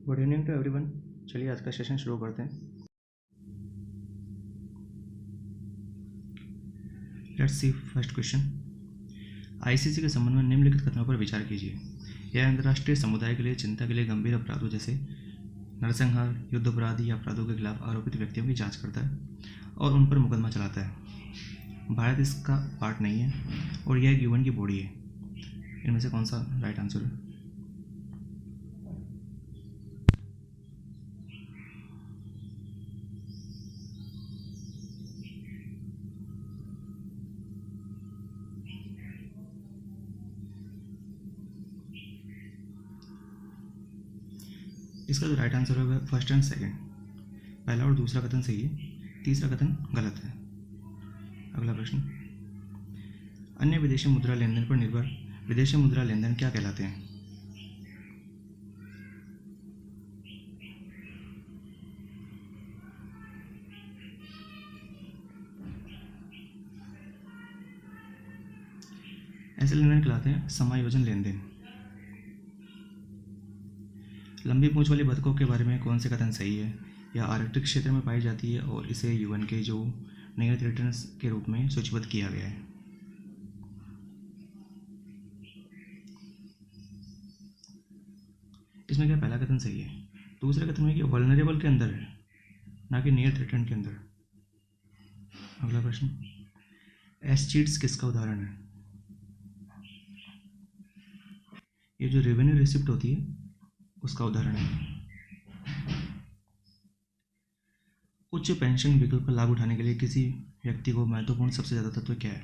Good evening to everyone. चलिए आज का सेशन शुरू करते हैं। Let's see first question. ICC के संबंध में निम्नलिखित कथनों पर विचार कीजिए। यह अंतर्राष्ट्रीय समुदाय के लिए चिंता के लिए गंभीर अपराधों जैसे नरसंहार, युद्ध अपराधी या अपराधों के खिलाफ आरोपित व्यक्तियों की जांच करता है और उन पर मुकदमा चलाता है। भारत इसका पार्ट नहीं है और यह एक यूएन की बॉडी है। इनमें से कौन सा राइट आंसर है? इसका जो राइट आंसर होगा फर्स्ट एंड सेकंड। पहला और दूसरा कथन सही है, तीसरा कथन गलत है। अगला प्रश्न, अन्य विदेशी मुद्रा लेनदेन पर निर्भर विदेशी मुद्रा लेनदेन क्या कहलाते हैं? ऐसे लेनदेन कहलाते हैं समायोजन लेनदेन। लंबी पूंछ वाली बतखों के बारे में कौन से कथन सही है? यह आर्कटिक क्षेत्र में पाई जाती है और इसे यूएन के जो नियत रिटर्न्स के रूप में सूचीबद्ध किया गया है। इसमें क्या पहला कथन सही है? दूसरा कथन में कि वल्नरेबल के अंदर है, ना कि नियत रिटर्न के अंदर। अगला प्रश्न, एस्चीट्स किसका उदाहरण है? ये जो रेवेन्यू रिसिप्ट होती है उसका उदाहरण है। उच्च पेंशन विकल्प का लाभ उठाने के लिए किसी व्यक्ति को महत्वपूर्ण सबसे ज़्यादा तत्व क्या है?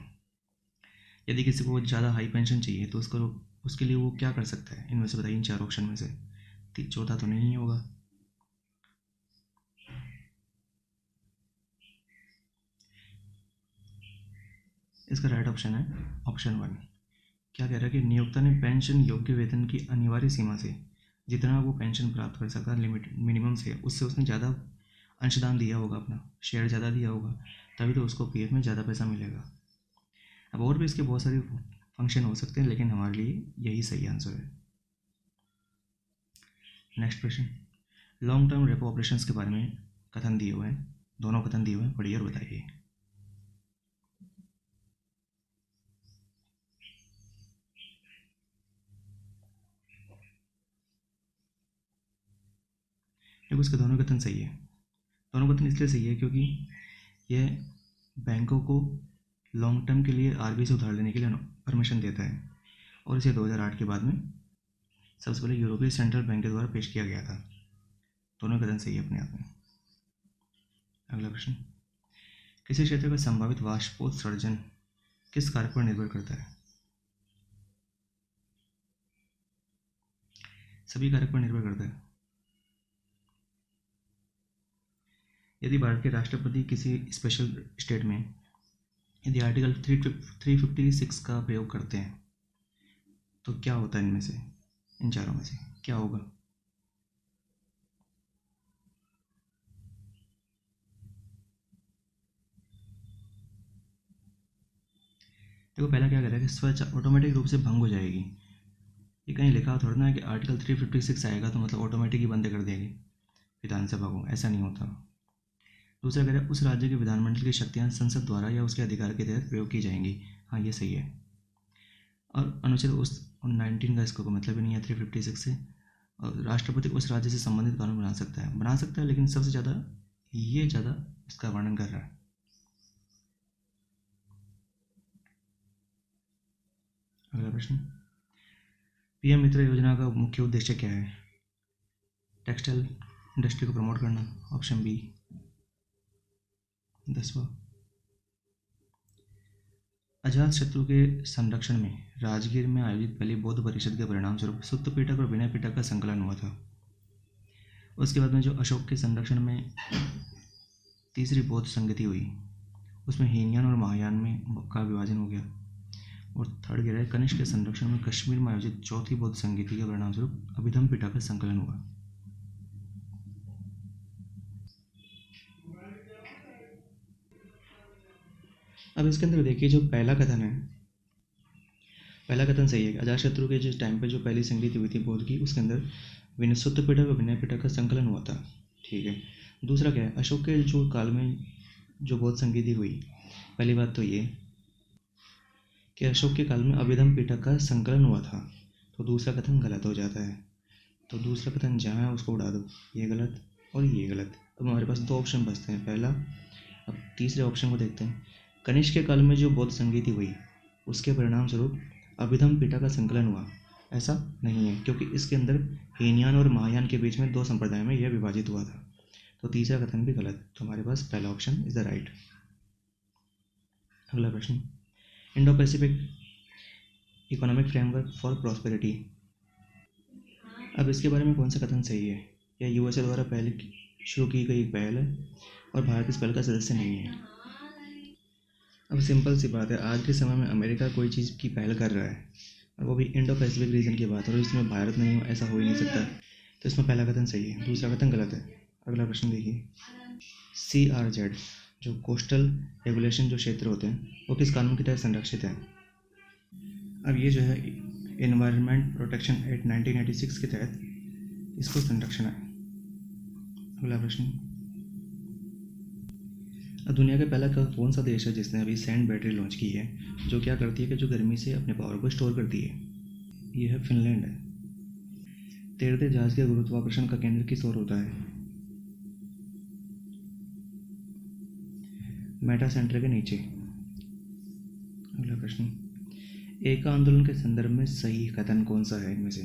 यदि किसी को ज़्यादा हाई पेंशन चाहिए तो उसके लिए वो क्या कर सकता है? इनमें से बताइए, इन चार ऑप्शन में से चौथा तो नहीं होगा। इसका राइट ऑप्शन है ऑप्शन 1। क्या कह रहा है कि नियोक्ता ने पेंशन योग्य वेतन की अनिवार्य सीमा से जितना वो पेंशन प्राप्त कर सकता है, लिमिट मिनिमम से, उससे उसने ज़्यादा अंशदान दिया होगा, अपना शेयर ज़्यादा दिया होगा, तभी तो उसको पीएफ में ज़्यादा पैसा मिलेगा। अब और भी इसके बहुत सारे फंक्शन हो सकते हैं, लेकिन हमारे लिए यही सही आंसर है। नेक्स्ट प्रश्न, लॉन्ग टर्म रेपो ऑपरेशंस के बारे में कथन दिए हुए हैं, दोनों कथन दिए हुए हैं, पढ़िए और बताइए। देखो, इसके दोनों कथन सही है। दोनों कथन इसलिए सही है क्योंकि यह बैंकों को लॉन्ग टर्म के लिए आरबीआई से उधार लेने के लिए परमिशन देता है और इसे 2008 के बाद में सबसे पहले यूरोपीय सेंट्रल बैंक के द्वारा पेश किया गया था। दोनों कथन सही है अपने आप में। अगला प्रश्न, किसी क्षेत्र का संभावित वाष्पोत्सर्जन किस कारक पर निर्भर करता है? सभी कारक पर निर्भर करता है। यदि भारत के राष्ट्रपति किसी स्पेशल स्टेट में यदि आर्टिकल 356 का प्रयोग करते हैं तो क्या होता है? इनमें से, इन चारों में से क्या होगा? देखो, पहला क्या कह रहा है कि स्वच्छ ऑटोमेटिक रूप से भंग हो जाएगी। ये कहीं लिखा हो थोड़ा ना कि आर्टिकल 356 आएगा तो मतलब ऑटोमेटिक ही बंद कर देगी विधानसभा को, ऐसा नहीं होता। दूसरा कह रहा है उस राज्य के विधानमंडल की शक्तियां संसद द्वारा या उसके अधिकार के तहत प्रयोग की जाएंगी। हाँ, ये सही है। और अनुच्छेद उस 19 का इसको मतलब ही नहीं है 356 से। और राष्ट्रपति उस राज्य से संबंधित कानून बना सकता है, लेकिन सबसे ज़्यादा इसका वर्णन कर रहा है। अगला प्रश्न, पीएम मित्र योजना का मुख्य उद्देश्य क्या है? टेक्सटाइल इंडस्ट्री को प्रमोट करना, ऑप्शन बी। 10वां, अजातशत्रु के संरक्षण में राजगीर में आयोजित पहली बौद्ध परिषद के परिणाम स्वरूप सुत्त पिटक और विनय पिटक का संकलन हुआ था। उसके बाद में जो अशोक के संरक्षण में तीसरी बौद्ध संगति हुई, उसमें हीनयान और महायान में का विभाजन हो गया। और थर्ड कह रहा है कनिष्क के संरक्षण में कश्मीर में आयोजित चौथी बौद्ध संगति के परिणाम स्वरूप अभिधम पिटक का संकलन हुआ। अब इसके अंदर देखिए, जो पहला कथन है, पहला कथन सही है कि अजातशत्रु के जिस टाइम पे जो पहली संगति हुई थी बौद्ध की, उसके अंदर विनसुत्त पिटक और विनय पिटक का संकलन हुआ था। ठीक है। दूसरा क्या है, अशोक के जो काल में जो बौद्ध संगीति हुई, पहली बात तो ये कि अशोक के काल में अभिधम पिटक का संकलन हुआ था, तो दूसरा कथन गलत हो जाता है। तो दूसरा कथन जहाँ है उसको उड़ा दो, ये गलत और ये गलत। अब हमारे पास दो ऑप्शन बचते हैं, पहला। अब तीसरे ऑप्शन को देखते हैं। कनिष्क के काल में जो बौद्ध संगीति हुई उसके परिणाम स्वरूप अभिधम पिटक का संकलन हुआ, ऐसा नहीं है, क्योंकि इसके अंदर हीनयान और महायान के बीच में दो संप्रदाय में यह विभाजित हुआ था। तो तीसरा कथन भी गलत, तो हमारे पास पहला ऑप्शन इज द राइट। अगला प्रश्न, Indo Pacific economic framework for prosperity, अब इसके बारे में कौन सा कथन सही है? यह यूएसए द्वारा पहले शुरू की गई एक पहल है और भारत इस पहल का सदस्य नहीं है। अब सिंपल सी बात है, आज के समय में अमेरिका कोई चीज़ की पहल कर रहा है और वो भी इंडो पैसिफिक रीजन की बात है, और इसमें भारत नहीं हो, ऐसा हो ही नहीं सकता। तो इसमें पहला कथन सही है, दूसरा कथन गलत है। अगला प्रश्न देखिए, CRZ जो कोस्टल रेगुलेशन जो क्षेत्र होते हैं वो किस कानून के तहत संरक्षित है? अब ये जो है एनवायरनमेंट प्रोटेक्शन एक्ट 1986 के तहत इसको संरक्षण है। अगला प्रश्न, अब दुनिया का पहला कौन सा देश है जिसने अभी सैंड बैटरी लॉन्च की है, जो क्या करती है कि जो गर्मी से अपने पावर को स्टोर करती है? यह है फिनलैंड है। तैरते जहाज के गुरुत्वाकर्षण का केंद्र किस ओर होता है? मेटा सेंटर के नीचे। अगला प्रश्न, एका आंदोलन के संदर्भ में सही कथन कौन सा है इनमें से?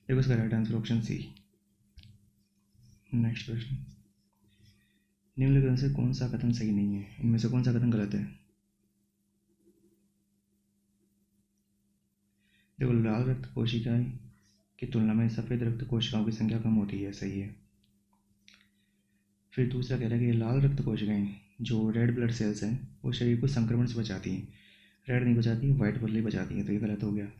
देखो इसका right answer option C. Next प्रश्न, निम्नलिखित से कौन सा कथन सही नहीं है? इनमें से कौन सा कथन गलत है? देखो, लाल रक्त कोशिकाएं की तुलना में सफ़ेद रक्त कोशिकाओं की संख्या कम होती है, सही है। फिर दूसरा कह रहा है कि लाल रक्त कोशिकाएं जो रेड ब्लड सेल्स हैं वो शरीर को संक्रमण से बचाती हैं, रेड नहीं बचाती, वाइट ब्लड बचाती हैं, तो ये गलत हो गया।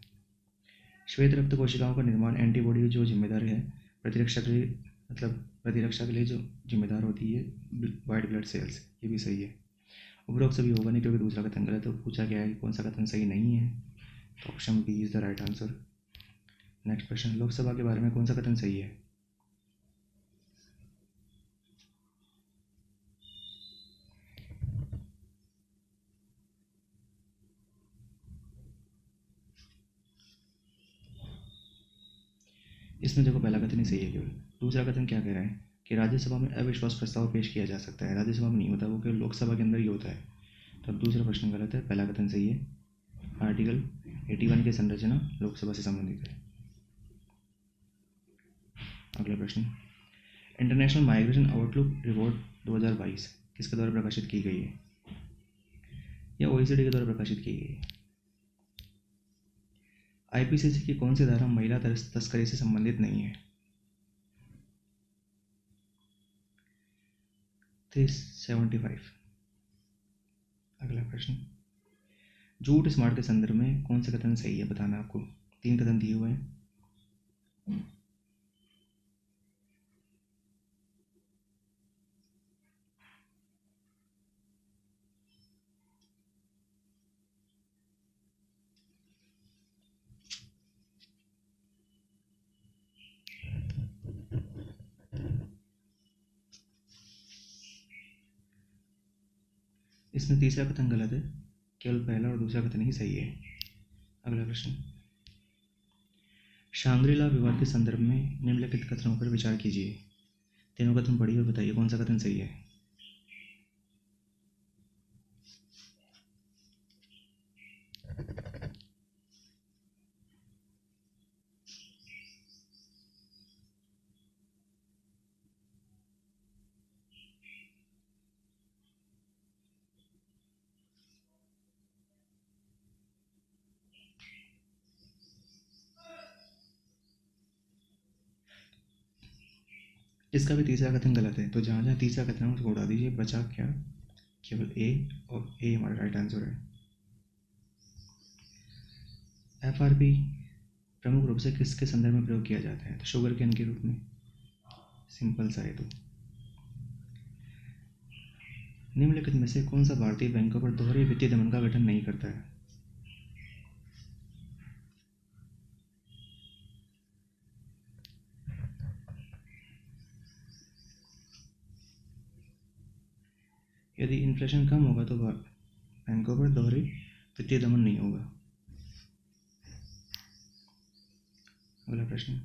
श्वेत रक्त कोशिकाओं का निर्माण एंटीबॉडी जो जिम्मेदार है प्रतिरक्षा के लिए, मतलब प्रतिरक्षा के लिए जो जिम्मेदार होती है वाइट ब्लड सेल्स, ये भी सही है। उपरोक्त सभी होगा नहीं क्योंकि दूसरा कथन गलत है। तो पूछा गया है कि कौन सा कथन सही नहीं है, तो option B is the right answer. Next प्रश्न, लोकसभा के बारे में कौन सा कथन सही है? इसमें देखो पहला कथन ही सही है केवल। दूसरा कथन क्या कह रहा है कि राज्यसभा में अविश्वास प्रस्ताव पेश किया जा सकता है, राज्यसभा में नहीं होता, वो केवल लोकसभा के अंदर ही होता है। तो दूसरा प्रश्न गलत है, पहला कथन सही है। आर्टिकल 81 की संरचना लोकसभा से संबंधित है। अगला प्रश्न, इंटरनेशनल माइग्रेशन आउटलुक रिपोर्ट 2022 किसके द्वारा प्रकाशित की गई है? या OECD के द्वारा प्रकाशित की गई है? IPCC की कौन सी धारा महिला तस्करी से संबंधित नहीं है? 375। अगला प्रश्न, झूठ स्मार्ट के संदर्भ में कौन से कथन सही है बताना आपको। 3 कथन दिए हुए हैं। इसमें तीसरा कथन गलत है, केवल पहला और दूसरा कथन ही सही है। अगला प्रश्न, शांग्री-ला विवाद के संदर्भ में निम्नलिखित कथनों पर विचार कीजिए। तीनों कथन पढ़िए और बताइए कौन सा कथन सही है। इसका भी तीसरा कथन गलत है, तो जहाँ जहाँ तीसरा कथन है उसको उड़ा दीजिए, बचा क्या, केवल ए, और ए हमारा राइट आंसर है। FRP प्रमुख रूप से किसके संदर्भ में प्रयोग किया जाता है? तो शुगर केन के रूप में, सिंपल सा है। तो निम्नलिखित में से कौन सा भारतीय बैंकों पर दोहरे वित्तीय दमन का गठन नहीं करता है? यदि इन्फ्लेशन कम होगा तो बैंकों पर दोहरे वित्तीय दमन नहीं होगा। अगला प्रश्न,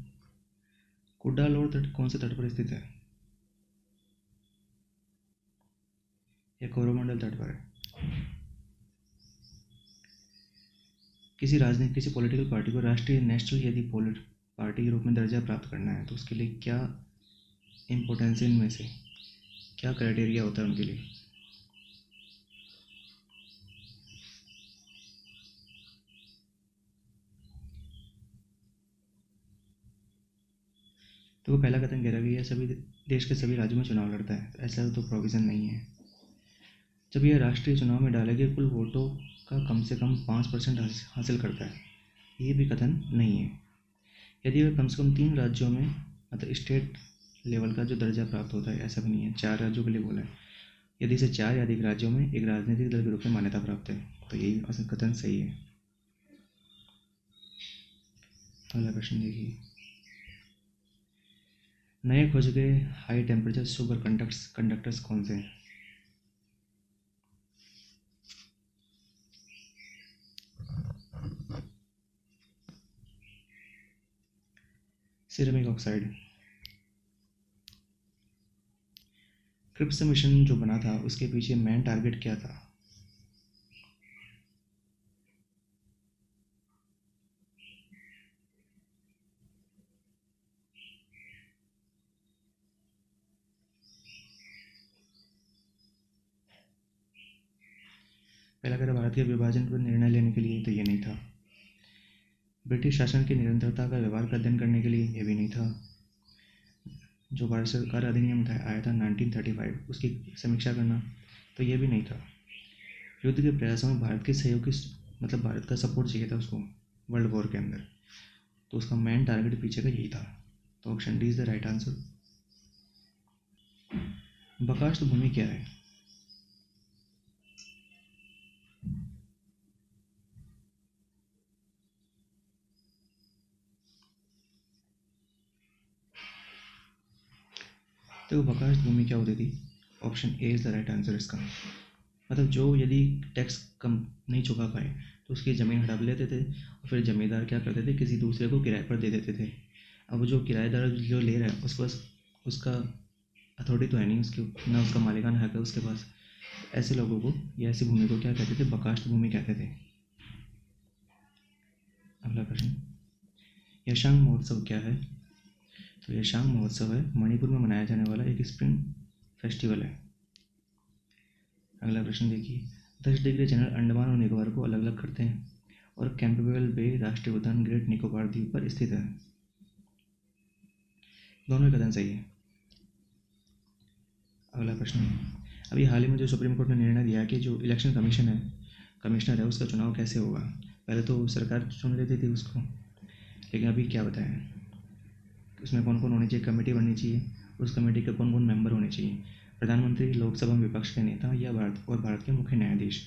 कुड्डालोर तट कौन से तट पर स्थित है? यह कोरोमंडल तट पर है। किसी पॉलिटिकल पार्टी को राष्ट्रीय नेशनल यदि पार्टी के रूप में दर्जा प्राप्त करना है तो उसके लिए क्या इम्पोर्टेंस है, इनमें से क्या क्राइटेरिया होता है उनके लिए? तो वो पहला कथन कह रहा है कि यह सभी देश के सभी राज्यों में चुनाव लड़ता है, तो ऐसा तो प्रोविज़न नहीं है। जब यह राष्ट्रीय चुनाव में डाले गए कुल वोटों का कम से कम 5% हासिल करता है, ये भी कथन नहीं है। यदि वह कम से कम 3 राज्यों में मतलब स्टेट लेवल का जो दर्जा प्राप्त होता है, ऐसा भी नहीं है, 4 राज्यों के लिए बोला है। यदि इसे 4 या अधिक राज्यों में एक राजनीतिक दल के रूप में मान्यता प्राप्त है, तो यही असल कथन सही है। अगला प्रश्न देखिए, नए खोजे गए हाई टेम्परेचर सुपर कंडक्टर्स कौन से हैं? Ceramic oxide. क्रिप्स मिशन जो बना था उसके पीछे मेन टारगेट क्या था? पहला कह भारत के विभाजन पर निर्णय लेने के लिए, तो ये नहीं था। ब्रिटिश शासन की निरंतरता का व्यवहार का अध्ययन करने के लिए, ये भी नहीं था। जो भारत सरकार अधिनियम आया था 1935, उसकी समीक्षा करना, तो ये भी नहीं था। युद्ध के प्रयासों में भारत के सहयोग की मतलब भारत का सपोर्ट चाहिए था उसको वर्ल्ड वॉर के अंदर, तो उसका मेन टारगेट पीछे का यही था। तो option D is the right answer. बकाष्ठ भूमि क्या है? तो बकाष्ठ भूमि क्या होती थी? Option A is the right answer इसका। मतलब जो यदि टैक्स कम नहीं चुका पाए तो उसकी ज़मीन हड़प लेते थे और फिर ज़मींदार क्या करते थे, किसी दूसरे को किराए पर दे देते थे। अब जो किराएदार जो ले रहा है उसके पास उसका अथॉरिटी तो है नहीं, उसकी ना उसका मालिकाना हक है उसके पास। ऐसे लोगों को या ऐसी भूमि को क्या कहते थे? बकाष्ठ भूमि कहते थे। अगला प्रश्न, यशांग महोत्सव क्या है? तो यशांग महोत्सव है मणिपुर में मनाया जाने वाला एक स्प्रिंग फेस्टिवल है। अगला प्रश्न देखिए, 10 डिग्री चैनल अंडमान और निकोबार को अलग अलग करते हैं और कैंपबेल बे राष्ट्रीय उद्यान ग्रेट निकोबार द्वीप पर स्थित है। दोनों कथन सही है। अगला प्रश्न, अभी हाल ही में जो सुप्रीम कोर्ट ने निर्णय दिया कि जो इलेक्शन कमिश्नर है उसका चुनाव कैसे होगा? पहले तो सरकार चुन लेती थी उसको, लेकिन अभी क्या बताएं उसमें कौन कौन होनी चाहिए, कमेटी बननी चाहिए, उस कमेटी के कौन कौन मेंबर होने चाहिए, प्रधानमंत्री, लोकसभा में विपक्ष के नेता या भारत के मुख्य न्यायाधीश।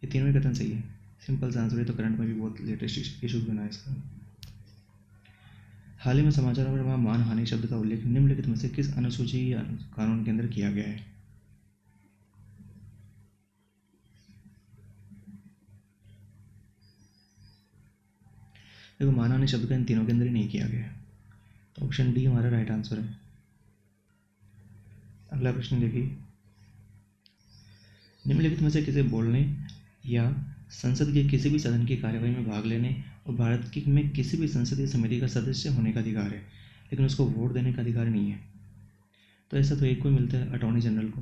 ये तीनों ही कथन सही है। सिंपल सा आंसर है, तो करंट में भी बहुत लेटेस्ट इशूज बना है इसका। हाल ही में समाचारों में वहाँ मानहानि शब्द का उल्लेख निम्नलिखित में से किस अनुसूची या कानून के अंदर किया गया है? देखो, मानहानि शब्द का इन तीनों के अंदर ही नहीं किया गया है, तो ऑप्शन डी हमारा राइट आंसर है। अगला प्रश्न देखिए, निम्नलिखित में से किसे बोलने या संसद के किसी भी सदन की कार्यवाही में भाग लेने और भारत की में किसी भी संसदीय समिति का सदस्य होने का अधिकार है, लेकिन उसको वोट देने का अधिकार नहीं है? तो ऐसा तो एक को मिलता है, अटॉर्नी जनरल को।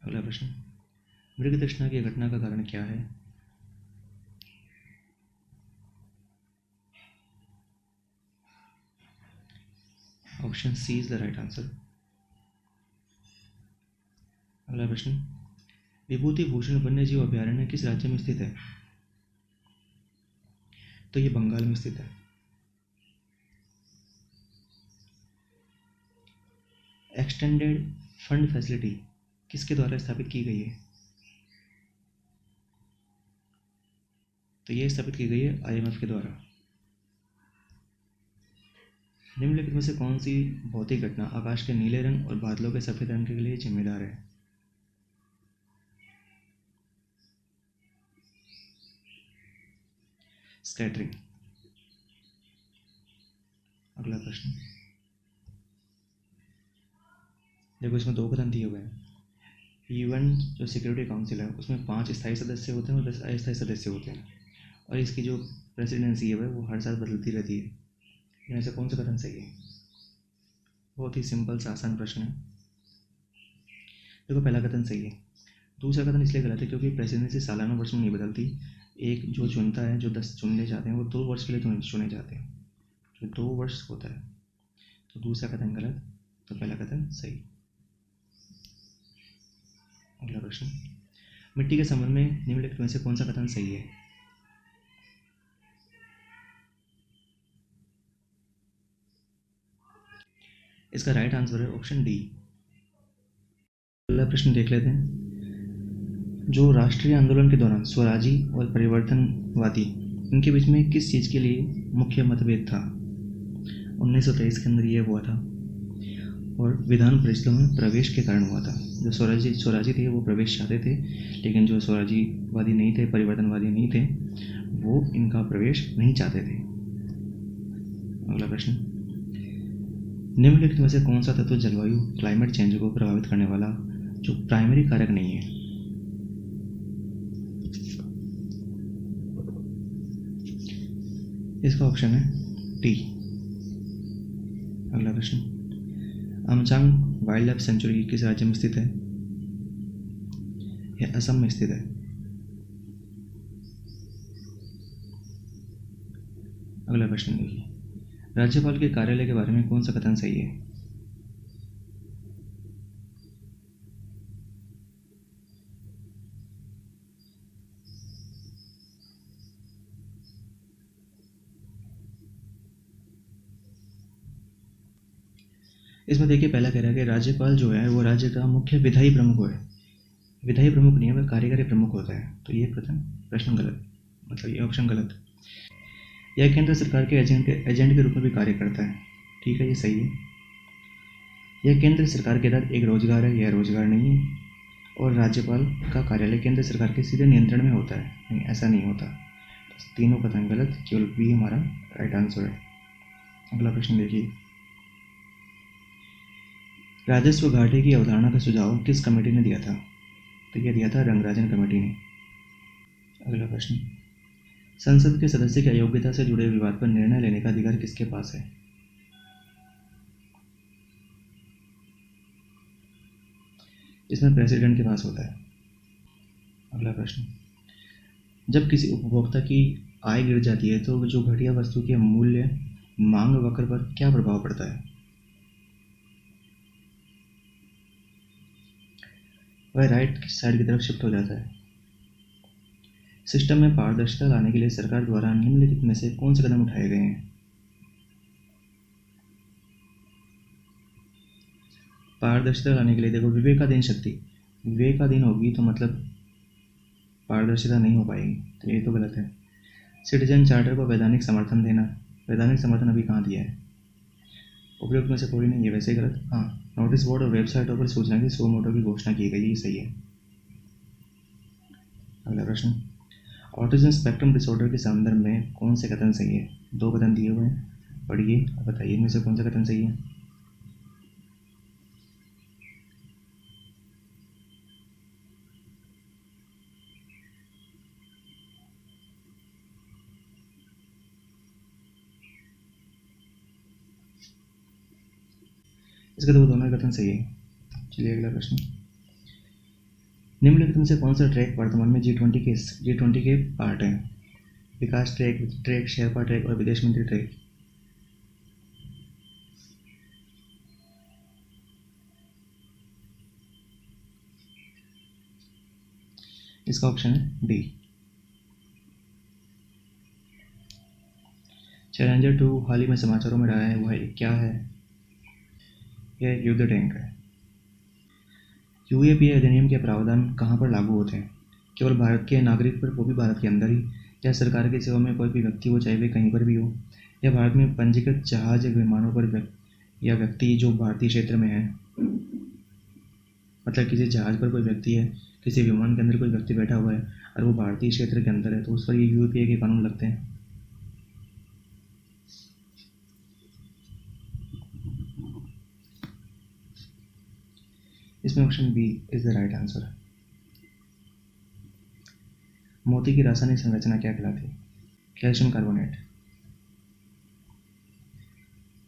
अगला प्रश्न, मृग तृष्णा की घटना का कारण क्या है? Option C is the right answer. अगला प्रश्न, विभूति भूषण वन्यजीव अभयारण्य किस राज्य में स्थित है? तो ये बंगाल में स्थित है। एक्सटेंडेड फंड फैसिलिटी किसके द्वारा स्थापित की गई है? तो ये स्थापित की गई है IMF के द्वारा। निम्नलिखित में से कौन सी भौतिक घटना आकाश के नीले रंग और बादलों के सफेद रंग के लिए जिम्मेदार है? स्कैटरिंग। अगला प्रश्न देखो, इसमें 2 कथन दिए हुए हैं। UN जो सिक्योरिटी काउंसिल है उसमें 5 स्थायी सदस्य होते हैं और 10 अस्थायी सदस्य होते हैं, और इसकी जो प्रेसिडेंसी है वो हर साल बदलती रहती है। इनमें से कौन सा कथन सही है? बहुत ही सिंपल सा आसान प्रश्न है। देखो, पहला कथन सही है। दूसरा कथन इसलिए गलत है क्योंकि प्रेसिडेंसी सालाना वर्ष में नहीं बदलती। एक जो चुनता है, जो 10 चुनने जाते हैं वो 2 वर्ष के लिए चुने जाते हैं, जो 2 वर्ष होता है। तो दूसरा कथन गलत, तो पहला कथन सही। अगला प्रश्न, मिट्टी के संबंध में निम्नलिखित में से कौन सा कथन सही है? इसका राइट आंसर है ऑप्शन डी। अगला प्रश्न देख लेते हैं। जो राष्ट्रीय आंदोलन के दौरान स्वराजी और परिवर्तनवादी, इनके बीच में किस चीज़ के लिए मुख्य मतभेद था? 1923 के अंदर ये हुआ था और विधान परिषदों में प्रवेश के कारण हुआ था। जो स्वराजी थे वो प्रवेश चाहते थे, लेकिन जो स्वराजीवादी नहीं थे, परिवर्तनवादी नहीं थे, वो इनका प्रवेश नहीं चाहते थे। अगला प्रश्न, निम्नलिखित में से कौन सा तत्व जलवायु क्लाइमेट चेंज को प्रभावित करने वाला जो प्राइमरी कारक नहीं है? इसका ऑप्शन है टी। अगला प्रश्न, अमचांग वाइल्ड लाइफ सेंचुरी किस राज्य में स्थित है? यह असम में स्थित है। अगला प्रश्न देखिए, राज्यपाल के कार्यालय के बारे में कौन सा कथन सही है? इसमें देखिए, पहला कह रहा है कि राज्यपाल जो है वो राज्य का मुख्य विधायी प्रमुख है। विधायी प्रमुख नहीं है, वह कार्यकारी प्रमुख होता है। तो ये प्रश्न गलत, मतलब ये ऑप्शन गलत। यह केंद्र सरकार के एजेंट के रूप में भी कार्य करता है। ठीक है, ये सही है। यह केंद्र सरकार के तहत एक रोजगार है, यह रोजगार नहीं है। और राज्यपाल का कार्यालय केंद्र सरकार के सीधे नियंत्रण में होता है, नहीं, ऐसा नहीं होता। तो तीनों कथन गलत, केवल बी हमारा राइट आंसर है। अगला प्रश्न देखिए, राजस्व घाटे की अवधारणा का सुझाव किस कमेटी ने दिया था? तो यह दिया था रंगराजन कमेटी ने। अगला प्रश्न, संसद के सदस्य की अयोग्यता से जुड़े विवाद पर निर्णय लेने का अधिकार किसके पास है? इसमें प्रेसिडेंट के पास होता है। अगला प्रश्न, जब किसी उपभोक्ता की आय गिर जाती है तो जो घटिया वस्तु के मूल्य मांग वक्र पर क्या प्रभाव पड़ता है? वह राइट साइड की तरफ शिफ्ट हो जाता है। सिस्टम में पारदर्शिता लाने के लिए सरकार द्वारा निम्नलिखित में से कौन से कदम उठाए गए हैं? पारदर्शिता लाने के लिए देखो, विवेकाधीन शक्ति, विवेकाधीन होगी तो मतलब पारदर्शिता नहीं हो पाएगी, तो ये तो गलत है। सिटीजन चार्टर को वैधानिक समर्थन देना, वैधानिक समर्थन अभी कहाँ दिया है? उपयुक्त में से कोई नहीं, ये वैसे ही गलत। हाँ, नोटिस बोर्ड और वेबसाइटों पर सूचना की सो मोटो की घोषणा की गई, ये सही है। अगला प्रश्न, ऑटिज्म स्पेक्ट्रम डिसऑर्डर के संदर्भ में कौन से कथन सही है? 2 कथन दिए हुए हैं, पढ़िए और बताइए इनमें से कौन सा कथन सही है। इसका तो दोनों कथन सही है। चलिए अगला प्रश्न, निम्नलिखित में से कौन सा ट्रैक वर्तमान में G20 के पार्ट है? विकास ट्रैक, शेरपा ट्रैक और विदेश मंत्री ट्रैक। इसका ऑप्शन है डी। चैलेंजर 2 हाल ही में समाचारों में रहा है, वह क्या है? यह एक युद्ध टैंक है। यूएपीए अधिनियम के प्रावधान कहाँ पर लागू होते हैं? केवल भारत के नागरिक पर, वो भी भारत के अंदर ही, या सरकार की सेवा में कोई भी व्यक्ति हो, चाहे वे कहीं पर भी हो, या भारत में पंजीकृत जहाज या विमानों पर या व्यक्ति जो भारतीय क्षेत्र में है। मतलब किसी जहाज पर कोई व्यक्ति है, किसी विमान के अंदर कोई व्यक्ति बैठा हुआ है और वो भारतीय क्षेत्र के अंदर है, तो उस पर ये यूएपीए के कानून लगते हैं। इसमें option B is the right answer. मोती की रासायनिक संरचना क्या कहलाती है? Calcium carbonate.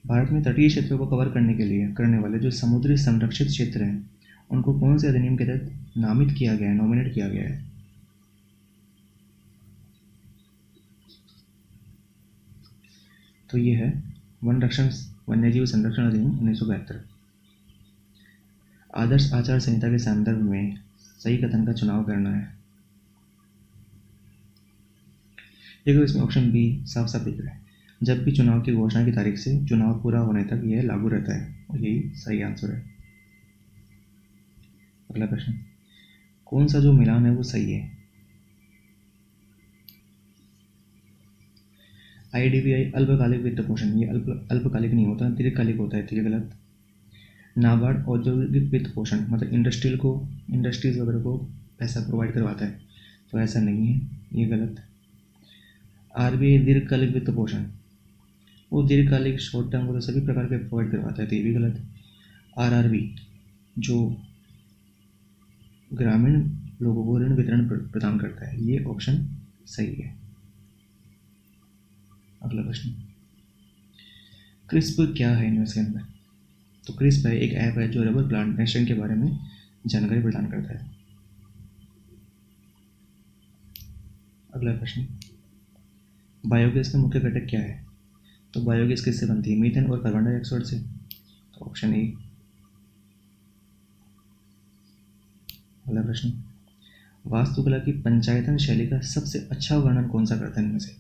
भारत में तटीय क्षेत्रों को कवर करने वाले जो समुद्री संरक्षित क्षेत्र हैं, उनको कौन से अधिनियम के तहत नामित किया गया है, नॉमिनेट किया गया है? तो ये है वन्यजीव संरक्षण अधिनियम 1972। आदर्श आचार संहिता के संदर्भ में सही कथन का चुनाव करना है। देखो इसमें ऑप्शन बी साफ साफ दिख रहा है, जब भी चुनाव की घोषणा की तारीख से चुनाव पूरा होने तक यह लागू रहता है, और यही सही आंसर है। अगला प्रश्न, कौन सा जो मिलान है वो सही है? IDBI अल्पकालिक वित्त पोषण, ये अल्पकालिक नहीं होता, दीर्घकालिक होता है, तो ये गलत। नाबार्ड औद्योगिक वित्त पोषण, मतलब इंडस्ट्रीज वगैरह को पैसा प्रोवाइड करवाता है, तो ऐसा नहीं है, ये गलत। RBI दीर्घकालिक वित्त पोषण, वो दीर्घकालिक शॉर्ट टर्म को तो सभी प्रकार के प्रोवाइड करवाता है, तो ये भी गलत। RRB जो ग्रामीण लोगों को ऋण वितरण प्रदान करता है, ये ऑप्शन सही है। अगला प्रश्न, क्रिस्प क्या है इनमें से अंदर? तो क्रिस्प है एक ऐप है जो रबर प्लांटेशन के बारे में जानकारी प्रदान करता है। अगला प्रश्न, बायोगैस का मुख्य घटक क्या है? तो बायोगैस किससे बनती है? मीथेन और कार्बन डाइऑक्साइड से, तो ऑप्शन ए। अगला प्रश्न, वास्तुकला की पंचायतन शैली का सबसे अच्छा वर्णन कौन सा करता है इनमें से?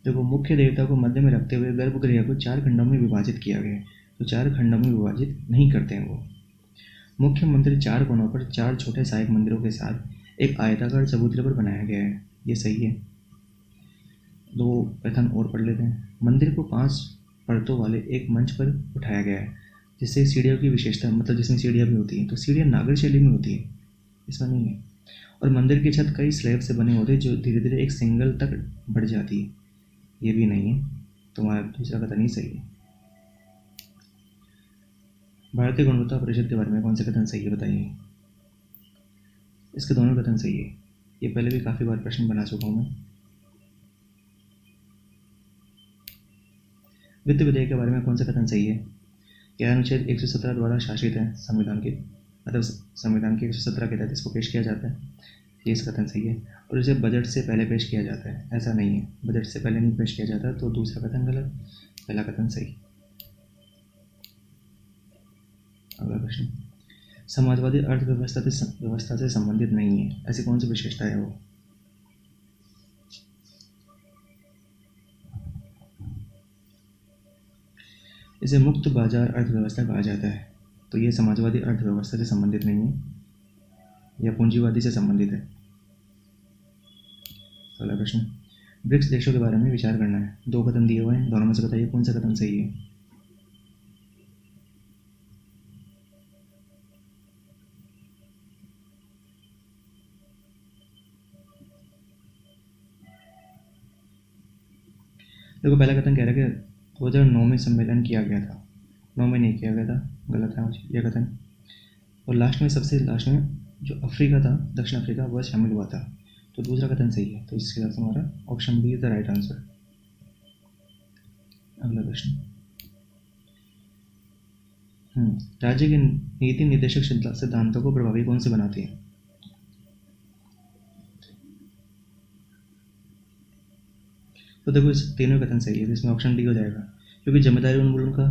देखो मुख्य देवता को मध्य में रखते हुए गर्भगृह को 4 खंडों में विभाजित किया गया है, तो 4 खंडों में विभाजित नहीं करते हैं वो। मुख्य मंदिर 4 कोनों पर 4 छोटे सहायक मंदिरों के साथ एक आयताकार चबूतरे पर बनाया गया है, ये सही है। 2 कथन और पढ़ लेते हैं। मंदिर को 5 परतों वाले एक मंच पर उठाया गया है, जिससे सीढ़ियों की विशेषता, मतलब जिसमें सीढ़ियाँ भी होती हैं, तो सीढ़ियाँ नागर शैली में होती है, इसमें नहीं है। और मंदिर की छत कई स्लैब से बने होते हैं जो धीरे धीरे एक सिंगल तक बढ़ जाती है, ये भी नहीं है, तो हमारा दूसरा कथन ही सही है। भारतीय गुणवत्ता परिषद के बारे में कौन सा कथन सही है बताइए? इसके दोनों कथन सही है, ये पहले भी काफ़ी बार प्रश्न बना चुका हूँ मैं। वित्त विधेयक के बारे में कौन सा कथन सही है? यह अनुच्छेद 117 द्वारा शासित है संविधान के, मतलब संविधान के 117 के तहत इसको पेश किया जाता है, ये इसका कथन सही है। और इसे बजट से पहले पेश किया जाता है, ऐसा नहीं है, बजट से पहले नहीं पेश किया जाता, तो दूसरा कथन गलत, पहला कथन सही। अगला प्रश्न, समाजवादी अर्थव्यवस्था से संबंधित नहीं है, ऐसी कौन सी विशेषता है वो? इसे मुक्त बाजार अर्थव्यवस्था कहा जाता है, तो ये समाजवादी अर्थव्यवस्था से संबंधित नहीं है, यह पूंजीवादी से संबंधित है। अगला प्रश्न, ब्रिक्स देशों के बारे में विचार करना है, 2 कथन दिए हुए हैं, दोनों में से बताइए कौन सा कथन सही है? देखो पहला कथन कह रहा है कि 2009 में सम्मेलन किया गया था, 9 में नहीं किया गया था, गलत है यह कथन। और सबसे लास्ट में जो अफ्रीका था, दक्षिण अफ्रीका, वह शामिल हुआ था, तो दूसरा कथन सही है, तो इसके साथ हमारा option B is the right answer. अगला प्रश्न, राज्य के नीति निर्देशक सिद्धांतों को प्रभावी कौन से बनाती है? तो देखो इस तीनों कथन सही है, तो इसमें ऑप्शन डी हो जाएगा, क्योंकि जिम्मेदारी उन्मूलन का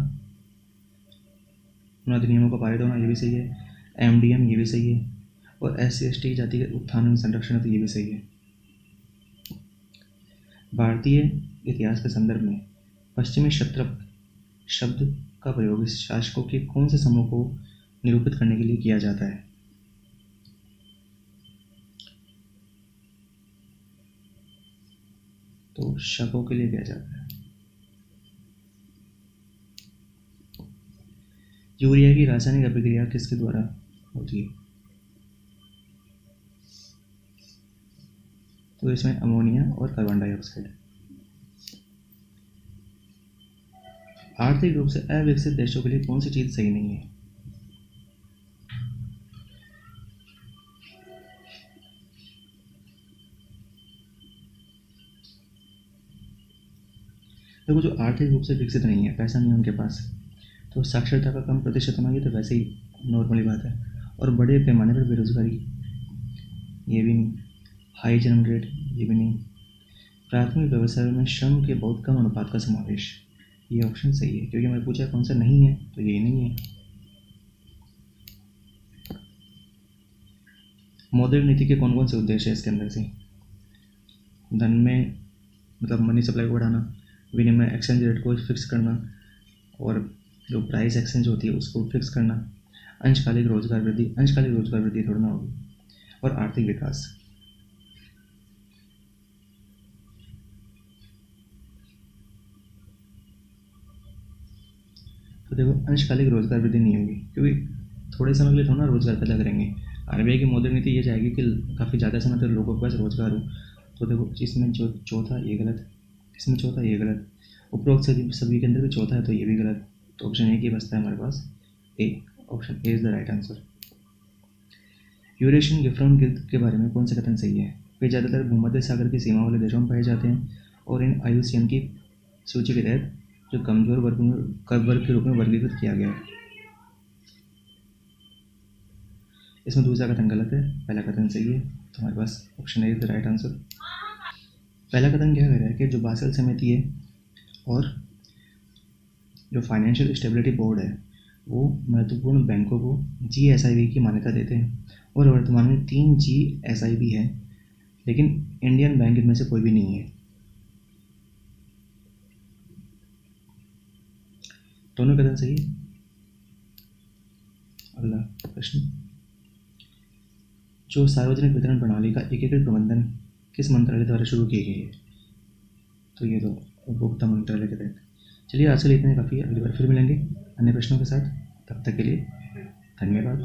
उन अधिनियमों का पारित होना, ये भी सही है। MDM, ये भी सही है। और SC/ST जाति के उत्थान एवं संरक्षण, तो ये भी सही है। भारतीय इतिहास के संदर्भ में पश्चिमी क्षत्रप शब्द का प्रयोग इस शासकों के कौन से समूह को निरूपित करने के लिए किया जाता है? तो शकों के लिए किया जाता है। यूरिया की रासायनिक अभिक्रिया किसके द्वारा होती है? तो इसमें अमोनिया और कार्बन डाइऑक्साइड। आर्थिक रूप से अविकसित देशों के लिए कौन सी चीज सही नहीं है? देखो, जो आर्थिक रूप से विकसित नहीं है, पैसा नहीं है उनके पास, तो साक्षरता का कम प्रतिशत होना, ये तो वैसे ही नॉर्मली बात है। और बड़े पैमाने पर बेरोजगारी, ये भी नहीं। हाई जन्म रेट, ये भी नहीं। प्राथमिक व्यवसाय में श्रम के बहुत कम अनुपात का समावेश, ये ऑप्शन सही है, क्योंकि मैं पूछा कौन सा नहीं है, तो ये नहीं है। मौद्रिक नीति के कौन कौन से उद्देश्य है इसके अंदर से? धन में मतलब मनी सप्लाई को बढ़ाना, विनिमय एक्सचेंज रेट को फिक्स करना, और जो प्राइस एक्सचेंज होती है उसको फिक्स करना, अंशकालिक रोजगार वृद्धि थोड़ा होगी, और आर्थिक विकास। तो देखो, अंशकालिक रोजगार वृद्धि नहीं होगी, क्योंकि थोड़े समय के लिए थोड़ा ना रोजगार पैदा करेंगे। RBI की मौद्रिक नीति ये चाहेगी कि काफ़ी ज़्यादा समय तक लोगों के पास रोजगार हो। तो देखो, इसमें जो चौथा ये गलत, इसमें चौथा ये गलत, उपरोक्त सभी के अंदर भी चौथा है, तो ये भी गलत। तो ऑप्शन ए की बचता है हमारे पास, A. Option A is the right answer. Eurasian गिफ्टराउंड गिल्ड के बारे में कौन सा कथन सही है? वे ज़्यादातर भूमध्य सागर की सीमा वाले देशों में पाए जाते हैं, और इन IUCN की सूची के तहत जो कमजोर वर्ग के रूप में वर्गीकृत किया गया है। इसमें दूसरा कथन गलत है, पहला कथन सही है, तो हमारे पास option A is the right answer. पहला कथन क्या कह रहा है कि जो बासेल समिति है और जो फाइनेंशियल स्टेबिलिटी बोर्ड है, वो महत्वपूर्ण बैंकों को GSIB की मान्यता देते हैं, और वर्तमान में 3 GSIB है, लेकिन इंडियन बैंक इनमें से कोई भी नहीं है। दोनों कथन सही है। अगला प्रश्न, जो सार्वजनिक वितरण प्रणाली का एकीकृत प्रबंधन किस मंत्रालय द्वारा शुरू की गई है? तो ये तो उपभोक्ता मंत्रालय के तहत। चलिए, आज के लिए इतने काफ़ी, अगली बार फिर मिलेंगे अन्य प्रश्नों के साथ। तब तक के लिए धन्यवाद।